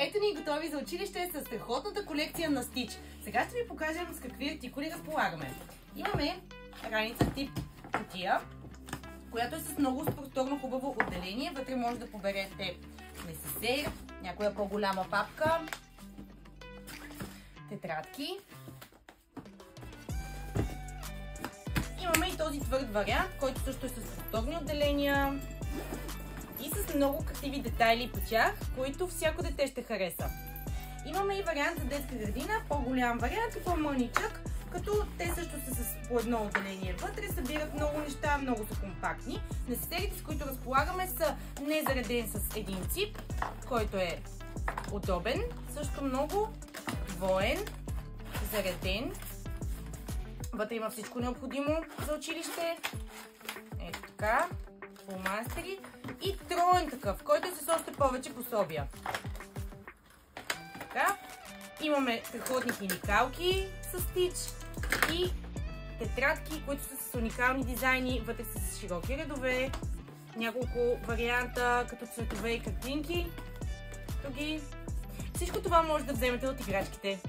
Ето ни готови за училище с страхотната колекция на Stitch. Сега ще ви покажем с какви артикули разполагаме. Имаме раница тип кутия, която е с много просторно хубаво отделение. Вътре може да поберете несесер, някоя по-голяма папка, тетрадки. Имаме и този твърд вариант, който също е с просторни отделения и с много красиви детайли по тях, които всяко дете ще хареса. Имаме и вариант за детска градина, по-голям вариант и по-мъничък, като те също са с по едно отделение вътре, събират много неща, много са компактни. Несесерите, с които разполагаме, са незареден с един цип, който е удобен, също много двоен, зареден. Вътре има всичко необходимо за училище. Ето така, фломастери и троен такъв, който е с още повече пособия. Така, имаме страхотни химикалки с Stitch и тетрадки, които са с уникални дизайни. Вътре са с широки редове, няколко варианта като цветове и картинки. Всичко това може да вземете от играчките.